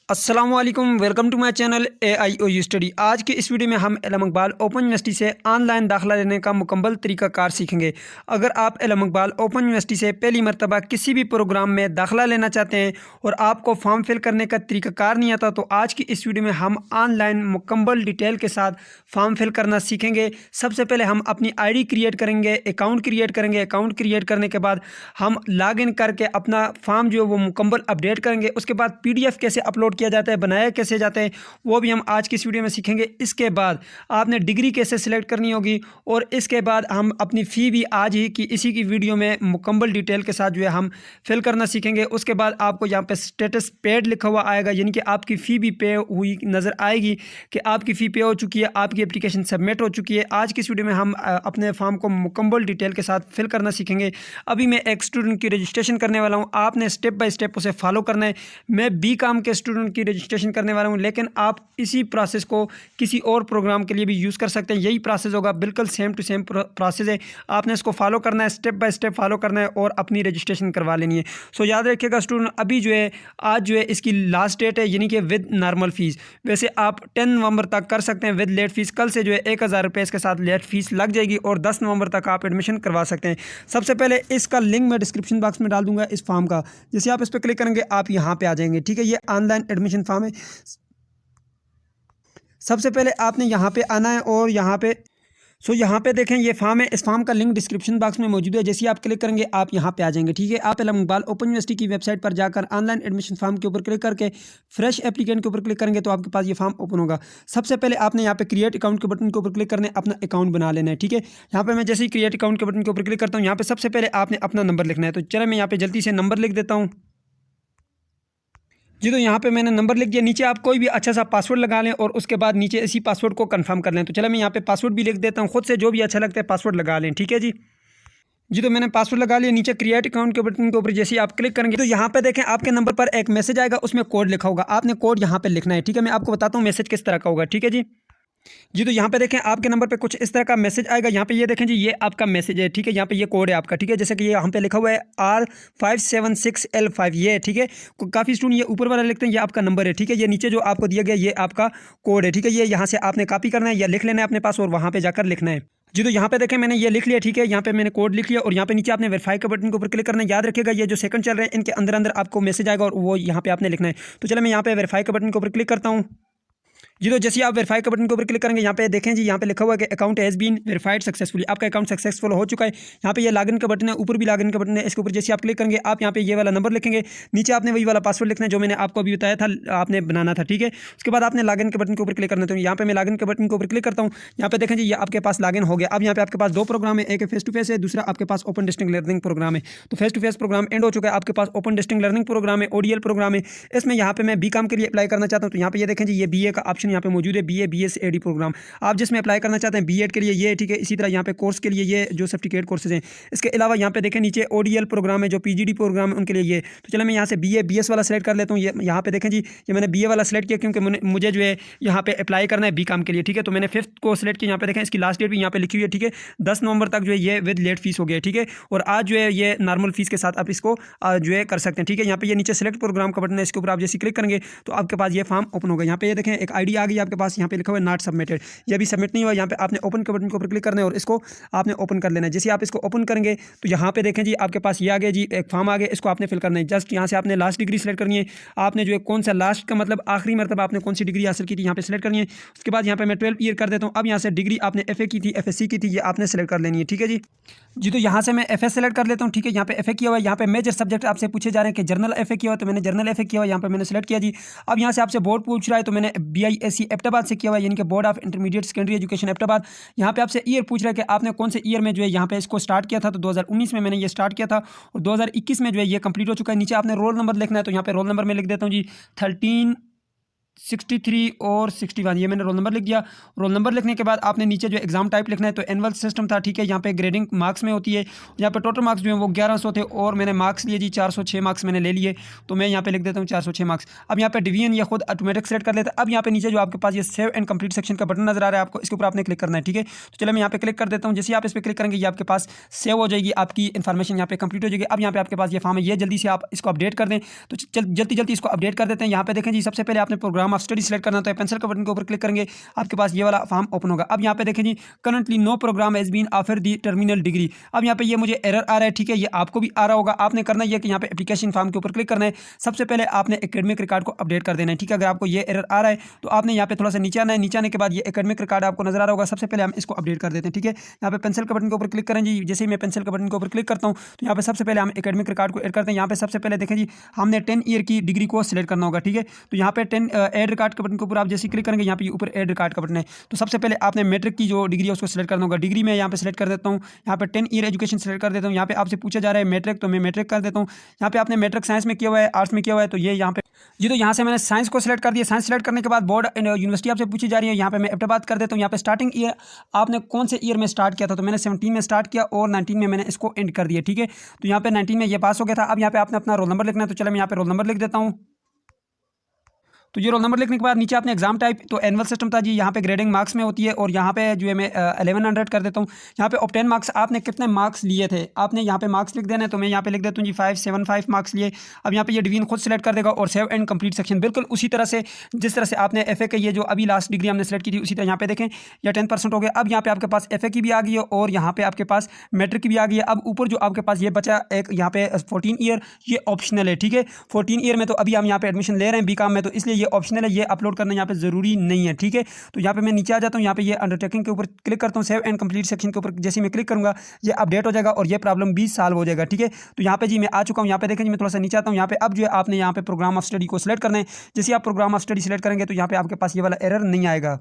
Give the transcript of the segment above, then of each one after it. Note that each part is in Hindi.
अस्सलामुअलैकुम, welcome to my channel AIOU study. आज के इस वीडियो में हम एलम इकबाल ओपन यूनिवर्सिटी से ऑनलाइन दाखिला लेने का मुकम्मल तरीक़ाकार सीखेंगे। अगर आप एलम इकबाल ओपन यूनिवर्सिटी से पहली मरतबा किसी भी प्रोग्राम में दाखिला लेना चाहते हैं और आपको फॉर्म फिल करने का तरीक़ाकार नहीं आता, तो आज की इस वीडियो में हम ऑनलाइन मुकम्मल डिटेल के साथ फॉर्म फिल करना सीखेंगे। सबसे पहले हम अपनी ID क्रिएट करेंगे, अकाउंट क्रिएट करेंगे। अकाउंट क्रिएट करने के बाद हम लॉगिन करके अपना फॉर्म जो है वो मुकम्मल अपडेट करेंगे। उसके बाद PDF कैसे अपलोड किया जाता है, बनाया कैसे जाता है, वो भी हम आज की इस वीडियो में सीखेंगे। इसके बाद आपने डिग्री कैसे सिलेक्ट करनी होगी और इसके बाद हम अपनी फ़ी भी आज ही की इसी की वीडियो में मुकम्मल डिटेल के साथ जो है हम फिल करना सीखेंगे। उसके बाद आपको यहाँ पे स्टेटस पेड लिखा हुआ आएगा, यानी कि आपकी फ़ी भी पे हुई नज़र आएगी कि आपकी फ़ी पे हो चुकी है, आपकी एप्लीकेशन सबमिट हो चुकी है। आज की इस वीडियो में हम अपने फॉर्म को मुकम्मल डिटेल के साथ फिल करना सीखेंगे। अभी मैं एक स्टूडेंट की रजिस्ट्रेशन करने वाला हूँ, आपने स्टेप बाय स्टेप उसे फॉलो करना है। मैं BCom के स्टूडेंट की रजिस्ट्रेशन करने वाला हूं, लेकिन आप इसी प्रोसेस को किसी और प्रोग्राम के लिए भी यूज़ कर सकते हैं। यही प्रोसेस होगा, बिल्कुल सेम टू सेम प्रोसेस है। आपने इसको फॉलो करना है, स्टेप बाय स्टेप फॉलो करना है और अपनी रजिस्ट्रेशन करवा लेनी है। सो याद रखिएगा स्टूडेंट, अभी जो है आज जो है इसकी लास्ट डेट है, यानी कि विद नॉर्मल फ़ीस। वैसे आप 10 नवंबर तक कर सकते हैं विद लेट फ़ीस। कल से जो है 1000 रुपये इसके साथ लेट फ़ीस लग जाएगी और 10 नवंबर तक आप एडमिशन करवा सकते हैं। सबसे पहले इसका लिंक मैं डिस्क्रिप्शन बॉक्स में डाल दूंगा इस फॉर्म का। जैसे आप इस पर क्लिक करेंगे आप यहाँ पे आ जाएंगे। ठीक है, ये ऑनलाइन एडमिशन फॉर्म है। सबसे पहले आपने यहाँ पे आना है और यहाँ पे यहाँ पे देखें ये फॉर्म है। इस फॉर्म का लिंक डिस्क्रिप्शन बॉक्स में मौजूद है। जैसे आप क्लिक करेंगे आप यहाँ पे आ जाएंगे। ठीक है, आप एलम इकबाल ओपन यूनिवर्सिटी की वेबसाइट पर जाकर ऑनलाइन एडमिशन फॉर्म के ऊपर क्लिक करके फ्रेश एप्लीकेंट के ऊपर क्लिक करेंगे तो आपके पास ये फॉर्म ओपन होगा। सबसे पहले आपने यहाँ पे क्रिएट अकाउंट के बटन के ऊपर क्लिक करना है, अपना अकाउंट बना लेना है। ठीक है, यहाँ पे मैं जैसे ही क्रिएट अकाउंट के बटन के ऊपर क्लिक करता हूँ, यहाँ पे सबसे पहले आपने अपना नंबर लिखना है। तो चले मैं यहाँ पे जल्दी से नंबर लिख देता हूँ जी। तो यहाँ पे मैंने नंबर लिख दिया। नीचे आप कोई भी अच्छा सा पासवर्ड लगा लें और उसके बाद नीचे इसी पासवर्ड को कंफर्म कर लें। तो चलो मैं यहाँ पे पासवर्ड भी लिख देता हूँ, खुद से जो भी अच्छा लगता है पासवर्ड लगा लें। ठीक है जी। तो मैंने पासवर्ड लगा लिया। नीचे क्रिएट अकाउंट के बटन के ऊपर जैसे ही आप क्लिक करेंगे तो यहाँ पे देखें आपके नंबर पर एक मैसेज आएगा, उसमें कोड लिखा होगा। आपने कोड यहाँ पे लिखना है। ठीक है, मैं आपको बताता हूँ मैसेज किस तरह का होगा। ठीक है जी। तो यहाँ पे देखें आपके नंबर पे कुछ इस तरह का मैसेज आएगा। यहाँ पे ये देखें जी, ये आपका मैसेज है। ठीक है, यहाँ पे ये कोड है आपका। ठीक है, जैसे कि ये यहाँ पे लिखा हुआ है R576L5, ये ठीक है। काफ़ी स्टूडेंट ये ऊपर वाला लिखते हैं, ये आपका नंबर है। ठीक है, ये नीचे जो आपको दिया गया ये आपका कोड है। ठीक है, ये यहाँ से आपने कॉपी करना है या लिख लेना है अपने पास और वहाँ पर जाकर लिखना है जी। तो यहाँ पे देखें मैंने ये लिख लिया। ठीक है, यहाँ पे मैंने कोड लिख लिया और यहाँ पे नीचे आपने वेरीफाई के बटन के ऊपर क्लिक करना है। याद रखिएगा ये जो सेकंड चल रहे हैं इनके अंदर अंदर आपको मैसेज आएगा और वो यहाँ पे आपने लिखना है। तो चलो मैं यहाँ पे वेरीफाई के बटन के ऊपर क्लिक करता हूँ जी। तो जैसे आप वेरीफाई के बटन के ऊपर क्लिक करेंगे यहाँ पे देखें जी, यहाँ पे लिखा हुआ है कि account has been verified successfully. आपका अकाउंट सक्सेसफुल हो चुका है। यहाँ पे ये लॉगिन का बटन है, ऊपर भी लॉगिन का बटन है। इसके ऊपर जैसे आप क्लिक करेंगे आप यहाँ पे ये वाला नंबर लिखेंगे, नीचे आपने वही वाला पासवर्ड लिखना है जो मैंने आपको अभी बताया था आपने बनाना था। ठीक है, उसके बाद आपने लॉगिन के बटन के ऊपर क्लिक करना है। तो यहाँ पे मैं लॉगिन के बटन के ऊपर क्लिक करता हूँ। यहाँ पे देखें जी, ये आपके पास लॉगिन हो गया। अब यहाँ पे आपके पास 2 प्रोग्राम है, एक फेस टू फेस है, दूसरा आपके पास ओपन डिस्टेंस लर्निंग प्रोग्राम है। तो face to face programme end हो चुका है, आपके पास ओपन डिस्टेंस लर्निंग प्रोग्राम है, ODL प्रोग्राम है। इसमें यहाँ पे मैं BCom के लिए अप्लाई करना चाहता हूँ। तो यहाँ पे ये देखें जी, ये BA का ऑप्शन यहाँ पे मौजूद है, BA BS AD प्रोग्राम। आप जिसमें अप्लाई करना चाहते हैं B.Ed के लिए ये ठीक है। इसी तरह यहाँ पे कोर्स के लिए ये जो सर्टिफिकेट कोर्सेज हैं। इसके अलावा यहाँ पे देखें नीचे ODL प्रोग्राम है, जो PGD प्रोग्राम है उनके लिए ये। तो चलो मैं यहाँ से BA BS वाला सेलेक्ट कर लेता हूँ। ये यहाँ पे देखें जी, ये मैंने BA वाला सेलेक्ट किया क्योंकि मुझे जो है यहाँ पे अप्लाई करना है BCom के लिए। ठीक है, तो मैंने 5th को सिलेक्ट किया। यहाँ पे देखें इसकी लास्ट डेट भी यहाँ पे लिखी हुई है। ठीक है, 10 नवंबर तक जो है ये विद लेट फीस हो गया। ठीक है, और आज जो है ये नॉर्मल फीस के साथ आप इसको जो है कर सकते हैं। ठीक है, यहाँ पे ये नीचे सेलेक्ट प्रोग्राम का बटन है, इसके ऊपर आप जैसे क्लिक करेंगे तो आपके पास ये फॉर्म ओपन होगा। यहाँ पे ये देखें एक ID आ गई आपके पास, यहाँ पे लिखा हुआ है नॉट सबमिटेड, ये भी सबमिट नहीं हुआ। यहाँ पे आपने ओपन के बटन के ऊपर क्लिक करना है और इसको आपने ओपन कर लेना है। जैसे आप इसको ओपन करेंगे तो यहाँ पे देखें जी, आपके पास ये आ गया जी, एक फॉर्म आ गया, इसको आपने फिल करना है। जस्ट यहाँ से आपने लास्ट डिग्री सेलेक्ट करनी है। आपने जो है कौन सा लास्ट का मतलब आखिरी मरतबा आपने कौन सी डिग्री हासिल की थी यहाँ पे सेलेक्ट करनी है। उसके बाद यहाँ पे मैं 12 ईयर कर देता हूँ। अब यहाँ से डिग्री आपने FA की थी, FSC की थी, ये आपने सेलेक्ट कर लेनी है। ठीक है जी। तो यहाँ से मैं FA सेलेक्ट कर लेता हूँ। ठीक है, यहाँ पे FA किया हुआ है। यहाँ पे मेजर सब्जेक्ट आपसे पूछे जा रहे हैं कि जर्नल FA किया हुआ, तो मैंने जर्नल FA किया हुआ, यहाँ पे मैंने सेलेक्ट किया जी। अब यहाँ से आपसे बोर्ड पूछ रहा है, तो मैंने BISC एबटाबाद से किया हुआ, यानी कि board of intermediate secondary education Abbottabad. यहाँ पे आपसे ईयर पूछ रहा है कि आपने कौन से ईयर में जो है यहाँ पे इसको स्टार्ट किया था। तो 2019 में मैंने ये स्टार्ट किया था और 2021 में जो है ये कंप्लीट हो चुका है। नीचे आपने रोल नंबर लिखना है, तो यहाँ पे रोल नंबर में लिख देता हूँ जी 13 63 और 61, ये मैंने रोल नंबर लिख दिया। रोल नंबर लिखने के बाद आपने नीचे जो एग्जाम टाइप लिखना है, तो एनुअल सिस्टम था, ठीक है। यहाँ पे ग्रेडिंग मार्क्स में होती है, यहाँ पे टोटल मार्क्स जो है वो 1100 थे और मैंने मार्क्स लिए जी 406 मार्क्स मैंने ले लिए, तो मैं यहाँ पे लिख देता हूँ 406 मार्क्स। अब यहाँ पे डिवीजन या खुद ऑटोमेटिक सेलेक्ट कर लेता है। अब यहाँ पे नीचे जो आपके पास ये सेव एंड कंप्लीट सेक्शन का बटन नजर आ रहा है आपको, इसके ऊपर आपने क्लिक करना है, ठीक है। तो चलो मैं यहाँ पे क्लिक कर देता हूँ। जैसे आप इस पर क्लिक करेंगे ये आपके पास सेव हो जाएगी, आपकी इन्फॉर्मेशन यहाँ पे कंप्लीट हो जाएगी। अब यहाँ पे आपके पास ये फॉर्म है, ये जल्दी से आप इसको अपडेट कर दें। तो जल्दी जल्दी इसको अपडेट कर देते हैं। यहाँ पे देखें जी, सबसे पहले आपने प्रोग्राम ऑफ स्टडी सेलेक्ट करना, तो पेंसिल के बटन के ऊपर क्लिक करेंगे, आपके पास ये वाला फॉर्म ओपन होगा। अब यहाँ पे देखें जी, currently no programme has been offer the terminal degree. अब यहाँ पे ये मुझे एरर आ रहा है, ठीक है, ये आपको भी आ रहा होगा। आपने करना ये कि यहाँ पे एप्लीकेशन फॉर्म के ऊपर क्लिक करना है, सबसे पहले आपने एकेडमिक रिकॉर्ड को अपडेट कर देना है, ठीक है। अगर आपको ये एरर आ रहा है तो आपने यहाँ पे थोड़ा सा नीचे आना है, नीचे आने के बाद ये एकेडमिक रिकॉर्ड आपको नजर आ रहा होगा, सबसे पहले हम इसको अपडेट कर देते हैं, ठीक है। यहाँ पे पेंसिल के बटन के ऊपर क्लिक करें जी, जैसे ही मैं पेंसिल के बटन के ऊपर क्लिक करता हूँ तो यहाँ पे सबसे पहले हम एकेडमिक रिकॉर्ड को ऐड करते हैं। यहाँ पे सबसे पहले देखें जी, हमने 10 ईयर की डिग्री को सिलेक्ट करना होगा, ठीक है। तो यहाँ पे 10 ऐड रिकॉर्ड के बटन के ऊपर आप जैसे क्लिक करेंगे, यहाँ पे ऊपर ऐड रिकॉर्ड का बटन है, तो सबसे पहले आपने मैट्रिक की जो डिग्री है उसको सिलेक्ट करना होगा। डिग्री में यहाँ पे सिलेक्ट कर देता हूँ, यहाँ पे 10 ईयर एजुकेशन सिलेक्ट कर देता हूँ। यहाँ पे आपसे पूछा जा रहा है मैट्रिक, तो मैं मैट्रिक कर देता हूँ। यहाँ पे आपने मैट्रिक साइंस में किया हुआ है, आर्ट्स में किया हुआ है, तो ये यहाँ पे जी, तो यहाँ से मैंने साइंस को सिलेक्ट कर दिया। साइंस सिलेक्ट करने के बाद बोर्ड यूनिवर्सिटी आपसे पूछी जा रही है, यहाँ पे मैं एबटाबाद कर देता हूँ। यहाँ पे स्टार्टिंग ईयर आपने कौन से ईयर में स्टार्ट किया था, तो मैंने 17 में स्टार्ट किया और 19 में मैंने इसको एंड कर दिया, ठीक है। तो यहाँ पे 19 में ये पास हो गया था। अब यहाँ पे आपने अपना रोल नंबर लिखना है, तो चलो मैं यहाँ पे रोल नंबर लिख देता हूँ। तो ये रोल नंबर लिखने के बाद नीचे आपने एग्जाम टाइप, तो एनुअल सिस्टम था जी, यहाँ पे ग्रेडिंग मार्क्स में होती है और यहाँ पे जो है मैं 1100 कर देता हूँ। यहाँ पे ऑब्टेन मार्क्स आपने कितने मार्क्स लिए थे, आपने यहाँ पे मार्क्स लिख देना है, तो मैं यहाँ पे लिख देता हूँ जी 575 मार्क्स लिए। अब यहाँ पे ये डिवीजन खुद सेलेक्ट कर देगा और सेव एंड कंप्लीट सेक्शन बिल्कुल उसी तरह से जिस तरह से आपने FA के ये जो अभी लास्ट डिग्री हमने सेलेक्ट की थी उसी तरह यहाँ पे देखें या 10% हो गया। अब यहाँ पे आपके पास FA की भी आ गई है और यहाँ पे आपके पास मैट्रिक की भी आ गई है। अब ऊपर जो आपके पास ये बचा एक यहाँ पे 14 ईयर, ये ऑप्शनल है, ठीक है। 14 ईयर में तो अभी हम यहाँ पे एडमिशन ले रहे हैं BCom में, तो इसलिए ये ऑप्शनल है, ये अपलोड करना यहाँ पे ज़रूरी नहीं है, ठीक है। तो यहाँ पे मैं नीचे आ जाता हूँ, यहाँ पे ये अंडरटेकिंग के ऊपर क्लिक करता हूँ, सेव एंड कंप्लीट सेक्शन के ऊपर जैसे मैं क्लिक करूँगा ये अपडेट हो जाएगा और ये प्रॉब्लम भी सॉल्व हो जाएगा, ठीक है। तो यहाँ पे जी मैं आ चुका हूँ। यहाँ पे देखें जी, मैं थोड़ा सा नीचे आता हूँ। यहाँ पे अब जो है आपने यहाँ पे प्रोग्राम ऑफ स्टडी को सिलेक्ट करना है। जैसे आप प्रोग्राम ऑफ स्टडी सिलेक्ट करेंगे तो यहाँ पे आपके पास ये वाला एरर नहीं आएगा।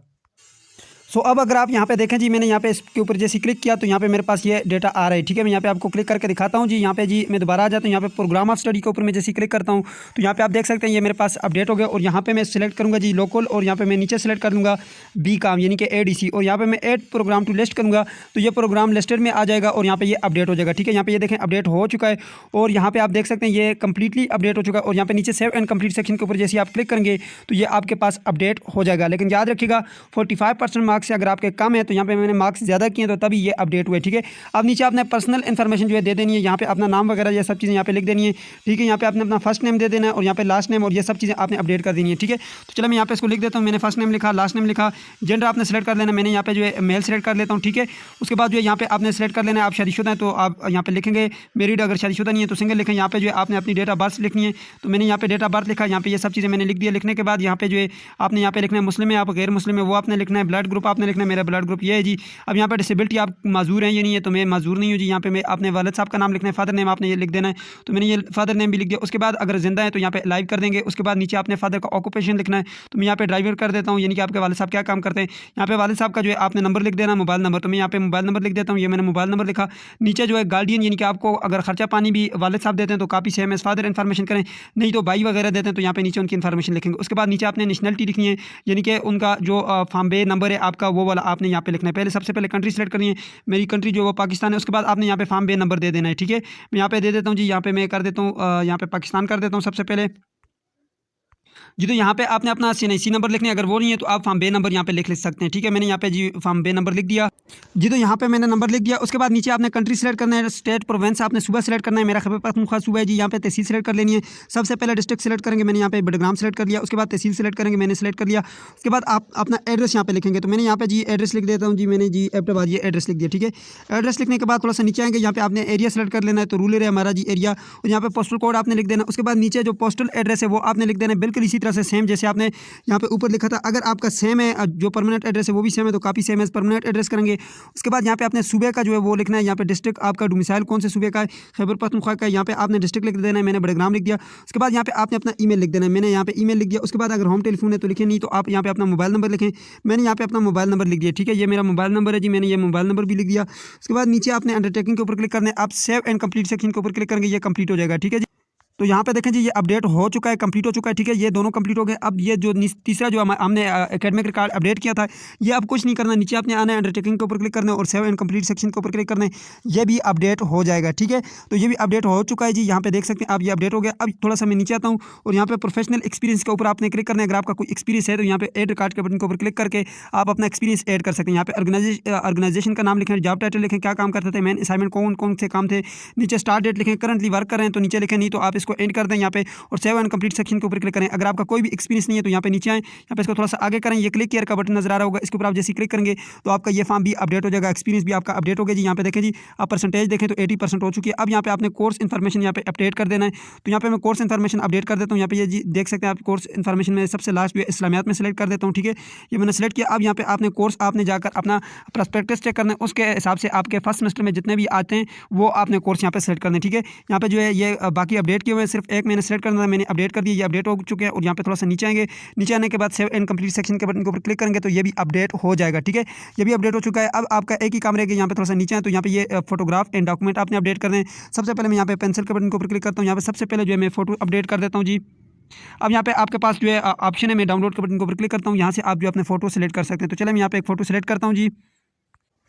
सो अब अगर आप यहाँ पे देखें जी, मैंने यहाँ पे इसके ऊपर जैसे क्लिक किया तो यहाँ पे मेरे पास ये डेटा आ रहा है, ठीक है। मैं यहाँ पे आपको क्लिक करके दिखाता हूँ जी। यहाँ पे जी मैं दोबारा आ जाता हूँ, यहाँ पे प्रोग्राम ऑफ स्टडी के ऊपर मैं जैसे क्लिक करता हूँ तो यहाँ पे आप देख सकते हैं ये मेरे पास अपडेट हो गया और यहाँ पे मैं सिलेक्ट करूँगा जी लोकल और यहाँ पे मैं नीचे सेलेक्ट कर लूँगा BCom यानी कि ADC और यहाँ पे मैं ऐड प्रोग्राम टू लिस्ट करूँगा तो ये प्रोग्राम लिस्टेड में आ जाएगा और यहाँ पे ये अपडेट हो जाएगा, ठीक है। यहाँ पे ये देखें अपडेट हो चुका है और यहाँ पे आप देख सकते हैं ये कंप्लीटली अपडेट हो चुका है और यहाँ पे नीचे सेव एंड कंप्लीट सेक्शन के ऊपर जैसे आप क्लिक करेंगे तो ये आपके पास अपडेट हो जाएगा। लेकिन याद रखिएगा 45% मार्क्स से अगर आपके कम है तो यहाँ पे मैंने मार्क्स ज़्यादा किए तो तभी ये अपडेट हुए, ठीक है। अब नीचे आपने पर्सनल इन्फॉर्मेशन जो है दे देनी है, यहाँ पे अपना नाम वगैरह ये सब चीज़ें यहाँ पे लिख देनी है, ठीक है। यहाँ पे आपने अपना फर्स्ट नेम दे देना है और यहाँ पे लास्ट नेम और ये सब चीज़ें आपने अपडेट कर देनी है, ठीक है। तो चलो मैं यहाँ पे इसको लिख देता हूँ, मैंने फर्स्ट नेम लिखा, लास्ट नेम लिखा, जेंडर आपने सेलेक्ट कर लेना, मैंने यहाँ पे जो है मेल सेलेक्ट कर लेता हूँ, ठीक है। उसके बाद जो है यहाँ पे आपने सेलेक्ट कर लेना है, आप शादीशुदा हैं तो आप यहाँ पे लिखेंगे मेरिड, अगर शादीशुदा नहीं है तो सिंगल लिखें। यहाँ पे जो है आपने अपनी डेट ऑफ बर्थ लिखनी है, तो मैंने यहाँ पे डेट ऑफ बर्थ लिखा, यहाँ पे ये सब चीज़ें मैंने लिख दिया। लिखने के बाद यहाँ पे जो है आपने यहाँ पे लिखना है मुस्लिम है आप, गैर मुस्लिम है वो आपने लिखना है, ब्लड ग्रुप आपने लिखना है, मेरा ब्लड ग्रुप ये है जी। अब यहाँ पे डिसेबिलिटी आप माजूर हैं ये नहीं है, तो मैं माजूर नहीं हूँ जी। यहाँ पे मैं अपने वालिद साहब का नाम लिखना है, फादर नेम आपने ये लिख देना है, तो मैंने ये फादर नेम भी लिख दिया। उसके बाद अगर जिंदा है तो यहाँ पे लाइव कर देंगे। उसके बाद नीचे आपने फादर का ऑक्यूपेशन लिखना है, तो मैं यहाँ पे ड्राइवर कर देता हूँ, यानी कि आपके वालिद साहब क्या काम करते हैं। यहाँ पे वालिद साहब का जो है आपने नंबर लिख देना, मोबाइल नंबर, तो मैं यहाँ पे मोबाइल नंबर लिख देता हूँ, ये मैंने मोबाइल नंबर लिखा। नीचे जो है गार्डियन यानी कि आपको अगर खर्चा पानी भी वालिद साहब देते हैं तो काफ़ी सेम है, फादर इन्फॉर्मेशन करें, नहीं तो भाई वगैरह देते हैं तो यहाँ पे नीचे उनकी इन्फॉर्मेशन लिखेंगे। उसके बाद नीचे आपने नेशनलिटी लिखनी है, यानी कि उनका जो फार्म नंबर है आपका वो वाला आपने यहाँ पे लिखना है। पहले सबसे पहले कंट्री सेलेक्ट करनी है, मेरी कंट्री जो वो पाकिस्तान है। उसके बाद आपने यहाँ पे फार्म नंबर दे देना है, ठीक है। मैं यहाँ पे दे देता हूँ जी, यहाँ पे मैं कर देता हूँ यहाँ पे पाकिस्तान कर देता हूँ सबसे पहले जी। तो यहाँ पे आपने अपना CNIC नंबर लिखना है, अगर वो नहीं है तो आप फार्म नंबर यहाँ पे लिख सकते हैं, ठीक है। मैंने यहाँ पे जी फार्म नंबर लिख दिया जी, तो यहाँ पे मैंने नंबर लिख दिया। उसके बाद नीचे आपने कंट्री सेलेक्ट करना है, स्टेट प्रोविंस आपने सूबा सेलेक्ट करना है, मेरा खैबर पख्तूनख्वा सूबा है जी। यहाँ पे तहसील सेलेक्ट कर लेनी है, सबसे पहले डिस्ट्रिक्ट सेलेक्ट करेंगे, मैंने यहाँ पे बडगाम सेलेक्ट कर लिया। उसके बाद तहसील सेलेक्ट करेंगे, मैंने सेलेक्ट कर लिया। उसके बाद आप अपना एड्रेस यहाँ पे लिखेंगे, तो मैंने यहाँ पे जी एड्रेस लिख देता हूँ जी, मैंने जी एबटाबाद ये एड्रेस लिख दिया, ठीक है। एड्रेस लिखने के बाद थोड़ा सा नीचे आएंगे, यहाँ पे आपने एरिया सेलेक्ट कर लेना है, तो रूरल है हमारा जी एरिया, और यहाँ पे पोस्टल कोड आपने लिख देना। उसके बाद नीचे जो पोस्टल एड्रेस है वो आपने लिख देना बिल्कुल इसी तरह से सेम जैसे आपने यहाँ पे ऊपर लिखा था। अगर आपका सेम है, जो परमानेंट एड्रेस है वो भी सेम है तो काफ़ी सेम है, परमानेंट एड्रेस करेंगे। उसके बाद यहाँ पे आपने सूबे का जो है वो लिखना है, यहाँ पे डिस्ट्रिक्ट आपका डोमिसाइल कौन से सूबे का है, खैबर पख्तूनख्वा का, यहाँ पे आपने डिस्ट्रिक्ट लिख देना है, मैंने बडगाम लिख दिया। उसके बाद यहाँ पे आपने अपना ईमेल लिख देना है, मैंने यहाँ पे ईमेल लिख दिया। उसके बाद अगर होम टेलीफोन है तो लिखें, नहीं तो आप यहाँ पे अपना मोबाइल नंबर लिखें, मैंने यहाँ पे अपना मोबाइल नंबर लिख दिया, ठीक है। ये मेरा मोबाइल नंबर है जी, मैंने ये मोबाइल नंबर भी लिख दिया। उसके बाद नीचे आपने अंडरटेकिंग के ऊपर क्लिक करना है, आप सेव एंड कंप्लीट सेक्शन के ऊपर क्लिक करेंगे, ये कंप्लीट हो जाएगा, ठीक है जी। तो यहाँ पे देखें जी ये अपडेट हो चुका है, कंप्लीट हो चुका है, ठीक है। ये दोनों कंप्लीट हो गए। अब ये जो तीसरा जो हमने एकेडमिक रिकॉर्ड अपडेट किया था, ये अब कुछ नहीं करना, नीचे आपने आना है, अंडरटेकिंग के ऊपर क्लिक करना है और सेव एंड कंप्लीट सेक्शन के ऊपर क्लिक करना है। ये भी अपडेट हो जाएगा, ठीक है। तो ये भी अपडेट हो चुका है जी, यहाँ पे देख सकते हैं आप, ये अपडेट हो गया। अब थोड़ा सा मैं नीचे आता हूँ और यहाँ पे प्रोफेशनल एक्सपीरियंस के ऊपर आपने क्लिक करना है। अगर आपका कोई एक्सपीरियंस है तो यहाँ पे एड रिकॉर्ड के बटन के ऊपर क्लिक करके आप अपना एक्सपीरियंस ऐड कर सकते हैं। यहाँ पे ऑर्गेनाइजेशन का नाम लिखें, जॉब टाइटल लिखें, क्या काम करते थे, मेन असाइनमेंट कौन कौन से काम थे, नीचे स्टार्ट डेट लिखें, करंटली वर्क कर रहे हैं तो नीचे लिखें, नहीं तो आप इसको एंड कर दें यहाँ पे और सेव एंड कंप्लीट सेक्शन के ऊपर क्लिक करें। अगर आपका कोई भी एक्सपीरियंस नहीं है तो यहाँ पे नीचे आए, यहाँ पे इसको थोड़ा सा आगे करें, ये क्लिक केयर का बटन नजर आ रहा होगा, इसके ऊपर आप जैसे क्लिक करेंगे तो आपका ये फॉर्म भी अपडेट हो जाएगा, एक्सपीरियंस भी आपका अपडेट हो गया जी। यहाँ पे देखें जी, आप परसेंटेज देखें तो 80% हो चुकी है। अब यहाँ पे आपने कोर्स इन्फॉर्मेशन यहाँ पे अपडेट कर देना है, तो यहाँ पे मैं कोर्स इन्फॉर्मेशन अपडेट कर देता हूँ। यहाँ पे ये जी देख सकते हैं आप, कोर्स इन्फॉर्मेशन में सबसे लास्ट जो इस्लामियात में सेलेक्ट कर देता हूँ, ठीक है। ये मैंने सेलेक्ट किया। अब यहाँ पे आपने कोर्स आपने जाकर अपना प्रॉस्पेक्टस चेक करना है, उसके हिसाब से आपके फर्स्ट सेमेस्टर में जितने भी आते हैं वो आपने कोर्स यहाँ पे सेलेक्ट करने, ठीक है। यहाँ पे जो है ये बाकी अपडेट किए हुए हैं, सिर्फ एक मैंने सेलेक्ट करना था, मैंने अपडेट कर दिया, ये अपडेट हो चुके हैं। और यहाँ पे थोड़ा सा नीचे आएंगे, नीचे आने के बाद सेव एंड कंप्लीट सेक्शन के बटन के ऊपर क्लिक करेंगे तो ये भी अपडेट हो जाएगा, ठीक है। ये भी अपडेट हो चुका है। अब आपका एक ही काम रहेगा, यहाँ पे थोड़ा सा नीचे है तो यहाँ पे ये फोटोग्राफ एंड डॉक्यूमेंट आपने अपडेट करने हैं। सबसे पहले मैं यहाँ पे पेंसिल के बटन के ऊपर क्लिक करता हूँ, यहाँ पे सबसे पहले जो है मैं फोटो अपडेट कर देता हूँ जी। अब यहाँ पे आपके पास जो है ऑप्शन है, मैं डाउनलोड के बटन के ऊपर क्लिक करता हूँ, यहाँ से आप जो अपने फोटो सेलेक्ट कर सकते हैं। तो चले मैं यहाँ पे एक फोटो सेलेक्ट करता हूँ जी।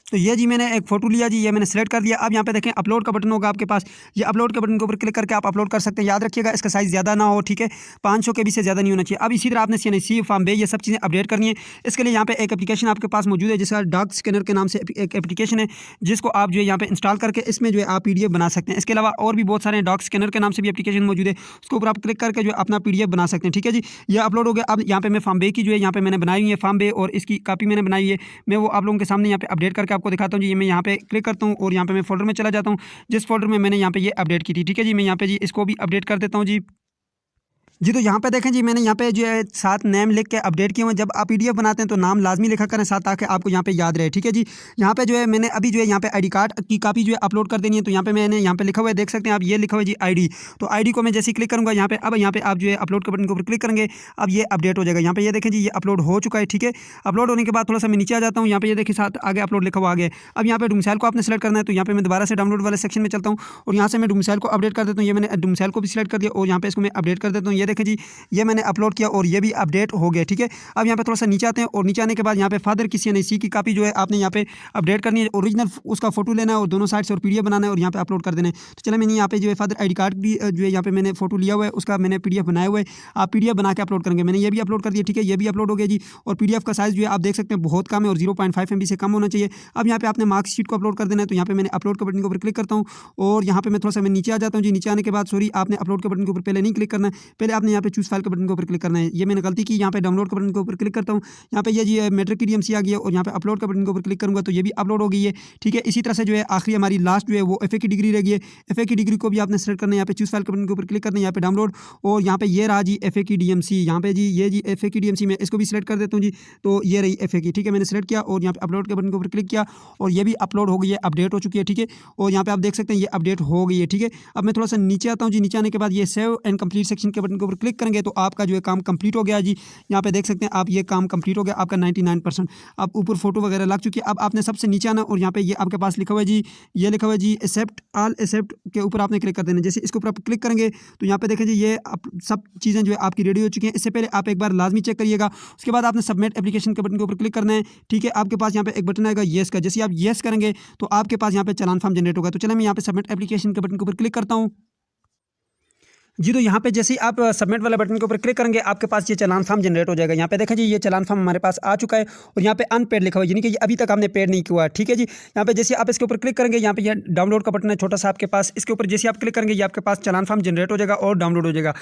तो ये जी मैंने एक फोटो लिया जी, ये मैंने सेलेक्ट कर लिया। अब यहाँ पे देखें अपलोड का बटन होगा आपके पास, ये अपलोड के बटन के ऊपर क्लिक करके आप अपलोड कर सकते हैं। याद रखिएगा इसका साइज़ ज़्यादा ना हो, ठीक है, 500 के भी से ज़्यादा नहीं होना चाहिए। अब इसी तरह आपने CNC फॉर्म बे ये सब चीज़ें अपडेट करनी है। इसके लिए यहाँ पे एक एप्लीकेशन आपके पास मौजूद है जिसका डॉक स्कैनर के नाम से एक एप्लीकेशन है, जिसको आप जो है यहाँ पे इंस्टॉल करके इसमें जो है आप PDF बना सकते हैं। इसके अलावा और भी बहुत सारे डॉक स्कैनर के नाम से भी एप्लीकेशन मौजूद है, उसके ऊपर आप क्लिक करके जो अपना PDF बना सकते हैं, ठीक है जी। ये अपलोड हो गया। अब यहाँ पे मैं फॉर्म बे की जो है यहाँ पे मैंने बनाई हुई है फॉर्म बे, और इसकी कॉपी मैंने बनाई है, मैं वो आप लोगों के सामने यहाँ पे अपडेट करके आपको दिखाता हूँ जी। ये मैं यहाँ पे क्लिक करता हूँ और यहाँ पे मैं फोल्डर में चला जाता हूँ, जिस फोल्डर में मैंने यहाँ पे ये अपडेट की थी, ठीक है जी। मैं यहाँ पे जी इसको भी अपडेट कर देता हूँ जी। तो यहाँ पे देखें जी, मैंने यहाँ पे जो है 7 नेम लिख के अपडेट किए हुए। जब आप PDF बनाते हैं तो नाम लाजमी लिखा करें साथ, ताकि आपको यहाँ पे याद रहे, ठीक है जी। यहाँ पे जो है मैंने अभी जो है यहाँ पे ID कार्ड की कॉपी जो है अपलोड कर देनी है। तो यहाँ पे मैंने यहाँ पे लिखा हुआ है, देख सकते हैं आप, ये लिखा हुआ है जी ID। तो ID को मैं जैसे क्लिक करूँगा यहाँ पे, अब यहाँ पे आप जो है अपलोड के बटन के ऊपर क्लिक करेंगे, अब ये अपडेट हो जाएगा। यहाँ पे ये देखें जी, ये अपलोड हो चुका है, ठीक है। अपलोड होने के बाद थोड़ा सा मैं नीचे आ जाता हूँ, यहाँ पे ये देखिए साथ आगे अपलोड लिखा हुआ आ गया। अब यहाँ पे डोमिसाइल को आपने सेलेक्ट करना है, तो यहाँ पे मैं दोबारा से डाउनलोड वाले सेक्शन में चलता हूँ और यहाँ से मैं डोमिसाइल को अपडेट कर देता हूँ। ये मैंने डोमिसाइल को भी सिलेक्ट कर दिया और यहाँ पे इसको मैं अपडेट कर देता हूँ। ये देखें जी, ये मैंने अपलोड किया और ये भी अपडेट हो गया, ठीक है। अब यहाँ पे थोड़ा सा नीचे आते हैं और नीचे आने के बाद यहाँ पे फादर की CNC की कॉपी जो है आपने यहाँ पे अपडेट करनी है, ओरिजिनल उसका फोटो लेना है और दोनों साइड से और PDF बनाना है और यहाँ पे अपलोड कर देना है। तो चले मैंने यहाँ पे जो है फादर ID कार्ड भी जो है यहाँ पे मैंने फोटो लिया हुआ है, उसका मैंने PDF बनाया हुआ है, आप PDF बना के अपलोड करेंगे। मैंने ये भी अपलोड कर दिया, ठीक है, ये भी अपलोड हो गया जी। और PDF का साइज़ जो है आप देख सकते हैं बहुत कम है और 0.5 MB से कम होना चाहिए। अब यहाँ पे आपने मार्कशीट को अपलोड कर देना है, तो यहाँ पे मैंने अपलोड के बटन के ऊपर क्लिक करता हूँ और यहाँ पे मैं थोड़ा सा मैं नीचे आ जाता हूँ जी। नीचे आने के बाद सॉरी, आपने अपलोड के बटन के ऊपर पहले नहीं क्लिक करना है, पहले आपने यहाँ पे चूज फाइल के बटन के ऊपर क्लिक करना है। ये मैंने गलती की, यहाँ पे डाउनलोड के बटन के ऊपर क्लिक करता हूँ, यहाँ पे ये जी मैट्रिक की DMC आ गई है और यहाँ पे अपलोड के बटन के ऊपर क्लिक करूँगा तो ये भी अपलोड हो गई है, ठीक है। इसी तरह से जो है आखिरी हमारी लास्ट जो है वो FA की डिग्री रह गई है। FA की डिग्री को भी आपने सेलेक्ट करना है, यहाँ पे चूज फाइल के बटन के ऊपर क्लिक करना है, यहाँ पे डाउनलोड, और यहाँ पे ये रहा जी FA की DMC। यहाँ पे जी ये जी FA की DMC मैं इसको भी सिलेक्ट कर देता हूँ जी। तो ये रही FA की, ठीक है, मैंने सेलेक्ट किया और यहाँ पे अपलोड के बटन के ऊपर क्लिक किया और ये भी अपलोड हो गई है, अपडेट हो चुकी है, ठीक है। और यहाँ पे आप देख सकते हैं ये अपडेट हो गई है, ठीक है। अब मैं थोड़ा सा नीचे आता हूँ जी। नीचे आने के बाद ये सेव एंड कंप्लीट सेक्शन के बटन के ऊपर क्लिक करेंगे तो आपका जो है काम कंप्लीट हो गया जी। यहाँ पे देख सकते हैं आप, ये काम कंप्लीट हो गया आपका 99%। अब ऊपर फोटो वगैरह लग चुकी है। अब आपने सबसे नीचे आना और यहाँ पे ये आपके पास लिखा हुआ है जी, ये लिखा हुआ है जी एक्सेप्ट ऑल एक्सेप्ट के ऊपर आपने क्लिक कर देना। जैसे इसके ऊपर आप क्लिक करेंगे तो यहाँ पे देखें जी, ये सब चीज़ें जो है आपकी रेडी हो चुकी हैं। इससे पहले आप एक बार लाजमी चेक करिएगा। उसके बाद आपने सबमिट एप्लीकेशन के बटन के ऊपर क्लिक करना है, ठीक है। आपके पास यहाँ पे एक बटन आएगा येस का, जैसे आप येस करेंगे तो आपके पास यहाँ पे चालान फॉर्म जनरेट होगा। तो चलिए मैं यहाँ पे सबमिट एप्लीकेशन के बटन के ऊपर क्लिक करता हूँ जी। तो यहाँ पे जैसे ही आप सबमिट वाले बटन के ऊपर क्लिक करेंगे आपके पास ये चालान फॉर्म जनरेट हो जाएगा। यहाँ पे देखें जी, ये चालान फॉर्म हमारे पास आ चुका है और यहाँ पे अनपेड लिखा हुआ है, यानी कि ये अभी तक हमने पेड नहीं किया है, ठीक है जी। यहाँ पे जैसे आप इसके ऊपर क्लिक करेंगे, यहाँ पे ये डाउनलोड का बटन है छोटा सा आपके पास, इसके ऊपर जैसे आप क्लिक करेंगे ये आपके पास चालान फॉर्म जनरेट हो जाएगा और डाउनलोड हो जाएगा,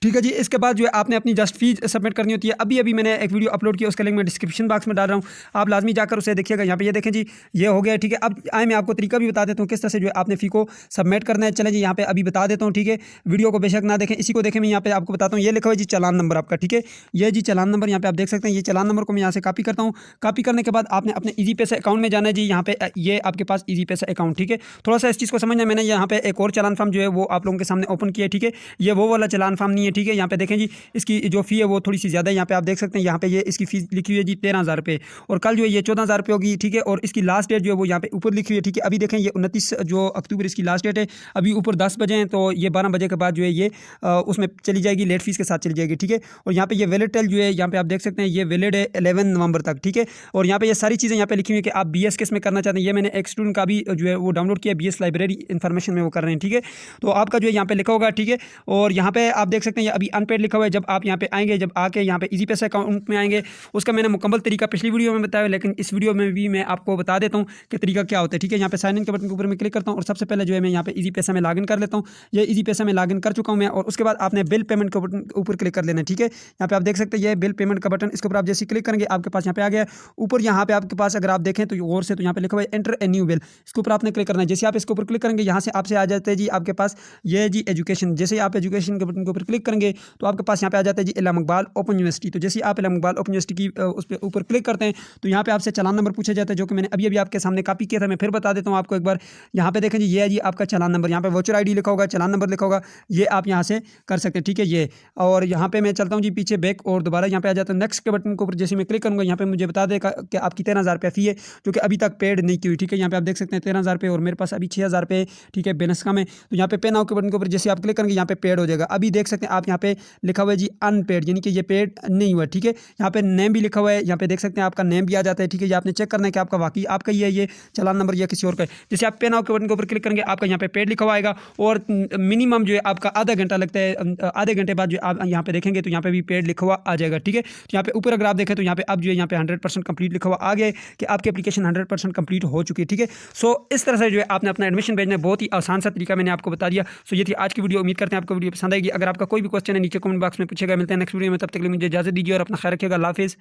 ठीक है जी। इसके बाद जो है आपने अपनी जस्ट फीस सबमिट करनी होती है। अभी मैंने एक वीडियो अपलोड किया, उसका लिंक मैं डिस्क्रिप्शन बॉक्स में डाल रहा हूँ, आप लाजमी जाकर उसे देखिएगा। यहाँ पे ये देखें जी, ये हो गया, ठीक है। अब आए मैं आपको तरीका भी बता देता हूँ किस तरह से जो है आपने फ़ी को सबमिट करना है। चलें जी, यहाँ पे अभी बता देता हूँ, ठीक है। वीडियो को बेशक ना देखें, इसी को देखें। मैं यहाँ पे आपको बताता हूँ, ये लिखा हुआ है जी चालान नंबर आपका, ठीक है। ये जी चालान नंबर यहाँ पे आप देख सकते हैं। ये चालान नंबर को मैं यहाँ से कॉपी करता हूँ। कॉपी करने के बाद आपने अपने ईजी पैसा अकाउंट में जाना है जी। यहाँ पे ये आपके पास ईजी पैसा अकाउंट, ठीक है। थोड़ा सा इस चीज़ को समझना, मैंने यहाँ पे एक और चालान फॉर्म जो है वो आप लोगों के सामने ओपन किया है, ठीक है। ये वो वाला चालान फॉर्म नहीं है, ठीक है। यहाँ पे देखें जी इसकी जो फ़ी है वो थोड़ी सी ज़्यादा है। यहाँ पे आप देख सकते हैं यहाँ पे ये इसकी फ़ीस लिखी हुई है जी 13,000 रुपये, और कल जो है ये 14,000 रुपये होगी, ठीक है। और इसकी लास्ट डेट जो है वो यहाँ पे ऊपर लिखी हुई है, ठीक है। अभी देखें ये 29 जो अक्टूबर इसकी लास्ट डेट है। अभी ऊपर 10 बजे हैं, तो ये 12 बजे के बाद जो है ये उसमें चली जाएगी, लेट फीस के साथ चली जाएगी, ठीक है। और यहाँ पे ये वैलिड टेल जो है यहाँ पे आप देख सकते हैं ये वैलिड है 11 नवंबर तक, ठीक है। और यहाँ पे ये सारी चीज़ें यहाँ पे लिखी हुई है कि आप BS किस में करना चाहते हैं। ये मैंने एक स्टूडेंट का भी जो है वो डाउनलोड किया, BS लाइब्रेरी इन्फॉर्मेशन में वो कर रहे हैं, ठीक है। तो आपका जो है यहाँ पे लिखा होगा, ठीक है। और यहाँ पे आप देख सकते हैं अभी अनपेड लिखा हुआ है। जब आप यहाँ पे आएंगे, जब आके यहाँ पे इजी पैसा अकाउंट में आएंगे, उसका मैंने मुकम्मल तरीका पिछली वीडियो में बताया, लेकिन इस वीडियो में भी मैं आपको बता देता हूँ कि तरीका क्या होता है, ठीक है। यहाँ पे साइन इन के बटन के ऊपर मैं क्लिक करता हूँ और सबसे पहले जो है मैं यहाँ पे इजी पैसा में लॉगिन कर लेता हूँ। ये इजी पैसा में लॉगिन कर चुका हूँ मैं, और उसके बाद आपने बिल पेमेंट के बटन ऊपर क्लिक कर लेना है, ठीक है। यहाँ पे आप देख सकते हैं ये बिल पेमेंट का बटन, इसके ऊपर आप जैसे क्लिक करेंगे आपके पास यहाँ पे आ गया। ऊपर यहाँ पे आपके पास अगर आप देखें तो गौर से, तो यहाँ पे लिखा हुआ है एंटर ए न्यू बिल, इसके ऊपर आपने क्लिक करना है। जैसे आप इसके ऊपर क्लिक करेंगे यहाँ से आपसे आ जाता है जी आपके पास ये जी एजुकेशन। जैसे आप एजुकेशन के बटन के ऊपर क्लिक करेंगे तो आपके पास यहाँ पे आ जाता है जी इलामा इकबाल ओपन यूनिवर्सिटी। तो जैसे आप इलामा इकबाल ओपन यूनिवर्सिटी की उस पर ऊपर क्लिक करते हैं तो यहाँ पे आपसे चालान नंबर पूछा जाता है, जो कि मैंने अभी आपके सामने कॉपी किया था। मैं फिर बता देता हूँ आपको एक बार। यहाँ पे देखें जी ये है जी आपका चालान नंबर, यहाँ पे वोचर ID लिखा होगा, चालान नंबर लिखा होगा, ये आप यहाँ से कर सकते हैं, ठीक है। ये और यहाँ पे मैं चलता हूँ जी पीछे बैक, और दोबारा यहाँ पे आ जाता हूँ नेक्स्ट के बटन के ऊपर। जैसे मैं क्लिक करूँगा यहाँ पे मुझे बता देगा कि आपकी 13,000 रुपये फ़ी है, जो कि अभी तक पेड नहीं की हुई, ठीक है। यहाँ पे आप देख सकते हैं 13,000 रुपये, और मेरे पास अभी 6,000 रुपये, ठीक है, बोनस का में। तो यहाँ पे पे नाउ के बटन के ऊपर जैसे आप क्लिक करेंगे यहाँ पे पेड हो जाएगा। अभी देख सकते हैं आप यहाँ पे लिखा हुआ है जी अनपेड, यानी कि ये पेड नहीं हुआ, ठीक है। यहाँ पे नेम भी लिखा हुआ है, यहाँ पे देख सकते हैं आपका नेम भी आ जाता है, ठीक है। ये आपने चेक करना है कि आपका वाकई आपका ही है ये चालान नंबर या किसी और का है। जैसे आप पे नाउ के बटन के ऊपर क्लिक करेंगे आपका यहाँ पे पेड लिखा हुआ आएगा, और मिनिमम जो है आपका आधा घंटा लगता है। आधे घंटे बाद जो आप यहाँ पे देखेंगे तो यहाँ पे भी पेड लिखा हुआ आ जाएगा, ठीक है। तो यहाँ पे ऊपर अगर आप देखें तो यहाँ पे अब जो है यहाँ पे 100% कंप्लीट लिखा हुआ आ गया है कि आपकी एप्लीकेशन 100% कंप्लीट हो चुकी है, ठीक है। सो इस तरह से जो है आपने अपना एडमिशन भेजना है, बहुत ही आसान सा तरीका मैंने आपको बता दिया। सो ये थी आज की वीडियो, उम्मीद करते हैं आपको वीडियो पसंद आएगी। अगर आपका कोई भी क्वेश्चन है नीचे कमेंट बॉक्स में पूछेगा। मिलते हैं नेक्स्ट वीडियो में, तब तक के लिए मुझे इजाजत दीजिए और अपना ख्याल रखिएगा। अल्लाह हाफिज़।